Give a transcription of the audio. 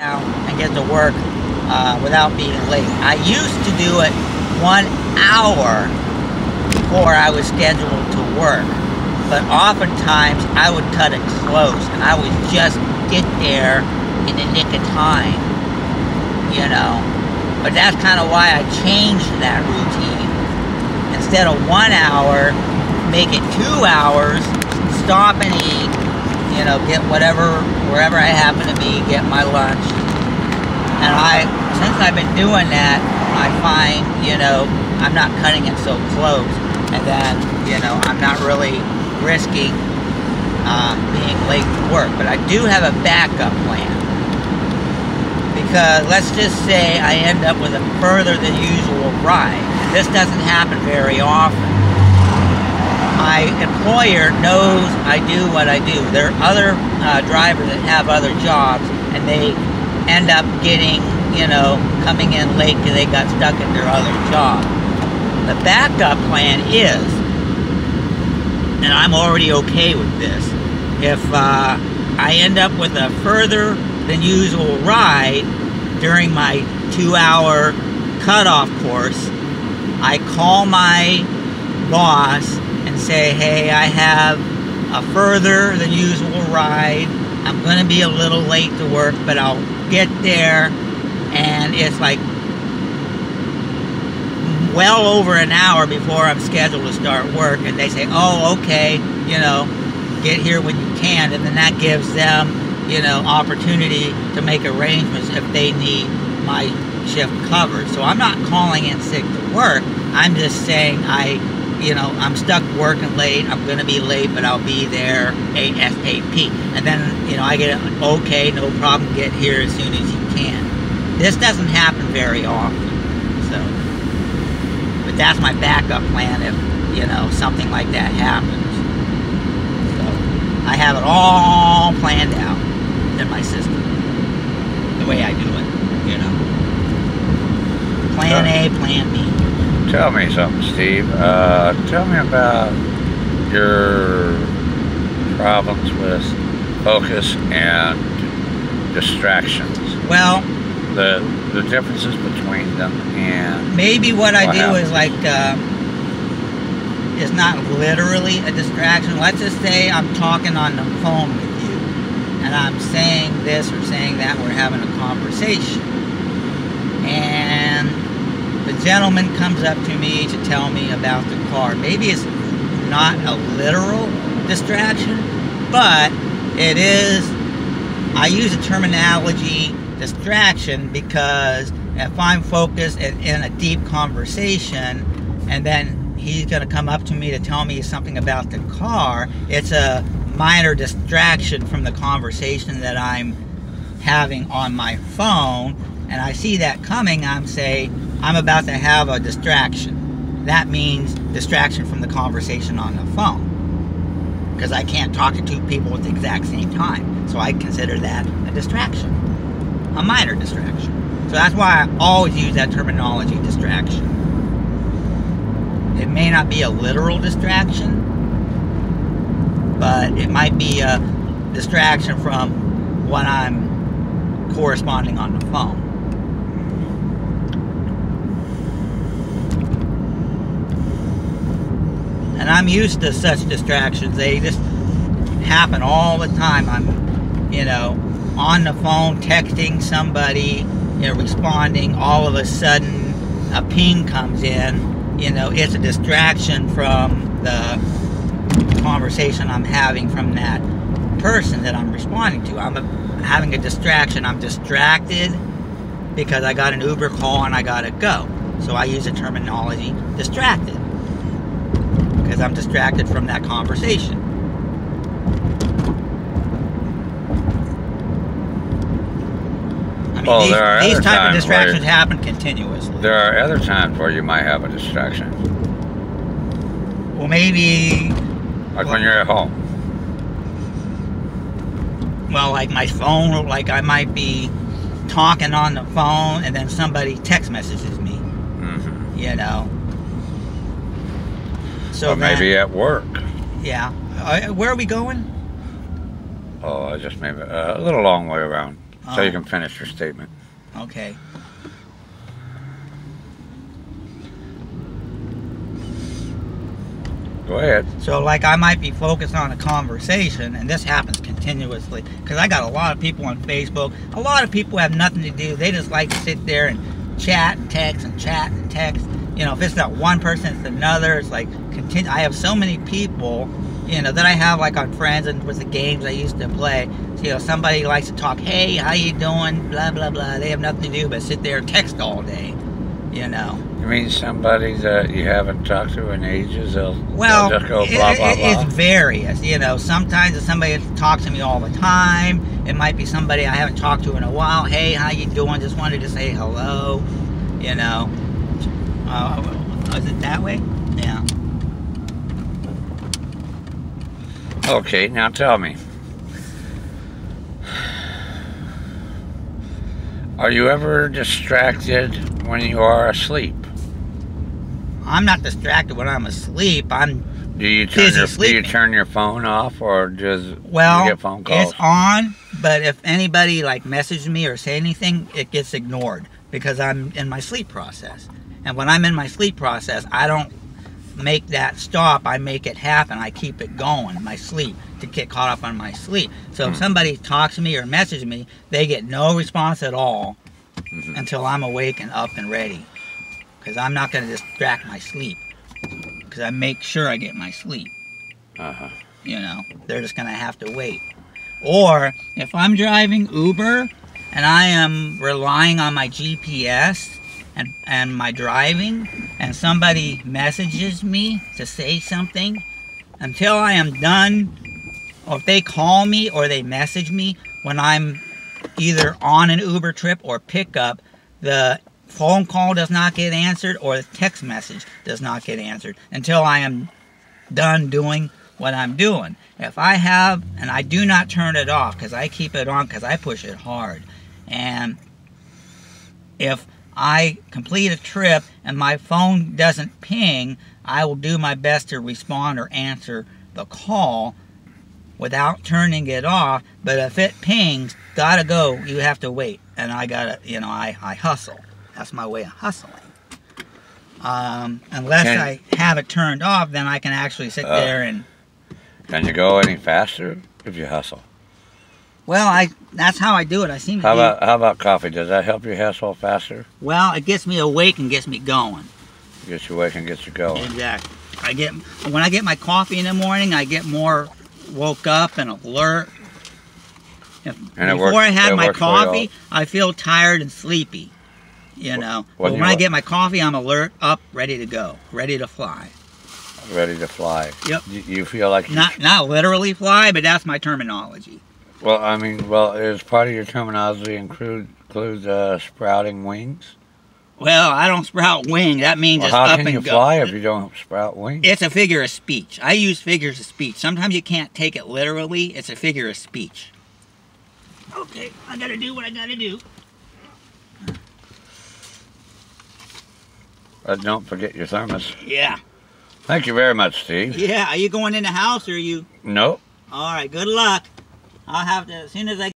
and get to work without being late. I used to do it 1 hour before I was scheduled to work, but oftentimes I would cut it close and I would just get there in the nick of time, you know. But that's kind of why I changed that routine. Instead of 1 hour, make it 2 hours, stop and eat, you know, get whatever, wherever I happen to be, get my lunch. And since I've been doing that, I find, you know, I'm not cutting it so close. And then, you know, I'm not really risking being late to work. But I do have a backup plan. Because let's just say I end up with a further than usual ride. And this doesn't happen very often. My employer knows I do what I do. There are other drivers that have other jobs, and they end up getting, you know, coming in late because they got stuck at their other job. The backup plan is, and I'm already okay with this, if I end up with a further than usual ride during my 2-hour cutoff course, I call my boss and say, hey, I have a further than usual ride. I'm going to be a little late to work, but I'll get there. And it's like well over an hour before I'm scheduled to start work. And they say, oh, okay, you know, get here when you can. And then that gives them, you know, opportunity to make arrangements if they need my shift covered. So I'm not calling in sick to work. I'm just saying you know, I'm stuck working late, I'm going to be late, but I'll be there ASAP. And then, you know, I get, okay, no problem, get here as soon as you can. This doesn't happen very often, so. But that's my backup plan if, you know, something like that happens. So, I have it all planned out in my system, the way I do it, you know. Plan A, plan B. Tell me something, Steve. Tell me about your problems with focus and distractions. Well, the differences between them, and maybe what I do is like it's not literally a distraction. Let's just say I'm talking on the phone with you, and I'm saying this or saying that. We're having a conversation, and the gentleman comes up to me to tell me about the car. Maybe it's not a literal distraction, but it is. I use the terminology distraction because if I'm focused in a deep conversation and then he's going to come up to me to tell me something about the car, it's a minor distraction from the conversation that I'm having on my phone, and I see that coming. I'm about to have a distraction. That means distraction from the conversation on the phone, because I can't talk to two people at the exact same time. So I consider that a distraction, a minor distraction. So that's why I always use that terminology, distraction. It may not be a literal distraction, but it might be a distraction from what I'm corresponding on the phone. And I'm used to such distractions. They just happen all the time. I'm, you know, on the phone texting somebody, you know, responding. All of a sudden, a ping comes in. You know, it's a distraction from the conversation I'm having from that person that I'm responding to. I'm having a distraction. I'm distracted because I got an Uber call and I gotta go. So I use the terminology distracted, because I'm distracted from that conversation. I mean, these type of distractions happen continuously. There are other times where you might have a distraction. Well, maybe... Like when you're at home. Well, like my phone, like I might be talking on the phone and then somebody text messages me. Mm-hmm. You know. So or maybe at work. Yeah. Where are we going? Oh, just maybe a little long way around. So you can finish your statement. Okay. Go ahead. So like I might be focused on a conversation, and this happens continuously because I got a lot of people on Facebook. A lot of people have nothing to do. They just like to sit there and chat and text and chat and text. You know, if it's not one person, it's another. It's like I have so many people, you know, that I have like on friends and with the games I used to play. So, you know, somebody likes to talk, hey, how you doing? Blah, blah, blah. They have nothing to do but sit there and text all day, you know. You mean somebody that you haven't talked to in ages? They'll just go blah, blah, blah? It's various, you know. Sometimes it's somebody that talks to me all the time. It might be somebody I haven't talked to in a while. Hey, how you doing? Just wanted to say hello, you know. Is it that way? Yeah. Okay, now tell me. Are you ever distracted when you are asleep? I'm not distracted when I'm asleep. I'm Do you turn your phone off, or does you get phone calls? It's on, but if anybody like messages me or say anything, it gets ignored because I'm in my sleep process. And when I'm in my sleep process, I don't make that stop. I make it happen. I keep it going, my sleep, to get caught up on my sleep. So if somebody talks to me or messages me, they get no response at all until I'm awake and up and ready. Because I'm not going to distract my sleep. Because I make sure I get my sleep. You know, they're just going to have to wait. Or if I'm driving Uber and I am relying on my GPS and my driving, and somebody messages me to say something, until I am done, or if they call me or they message me when I'm either on an Uber trip or pickup, the phone call does not get answered or the text message does not get answered until I am done doing what I'm doing. If I have, and I do not turn it off because I keep it on because I push it hard, and if I complete a trip and my phone doesn't ping, I will do my best to respond or answer the call without turning it off. But if it pings, gotta go, you have to wait. And I gotta, you know, I hustle. That's my way of hustling. Unless I have it turned off, then I can actually sit there and... Can you go any faster if you hustle? Well, that's how I do it. I seem to How about coffee? Does that help you hustle faster? Well, it gets me awake and gets me going. Gets you awake and gets you going. Exactly. When I get my coffee in the morning, I get more woke up and alert. Before I had my coffee, I feel tired and sleepy. You know. But when I get my coffee, I'm alert, up, ready to go, ready to fly. Ready to fly. Yep. You feel like not literally fly, but that's my terminology. Well, I mean, is part of your terminology include sprouting wings? Well, I don't sprout wings. That means it's up and go. How can you fly if you don't sprout wings? It's a figure of speech. I use figures of speech. Sometimes you can't take it literally. It's a figure of speech. Okay, I gotta do what I gotta do. Don't forget your thermos. Yeah. Thank you very much, Steve. Yeah, are you going in the house or are you? Nope. All right, good luck. I'll have to, as soon as I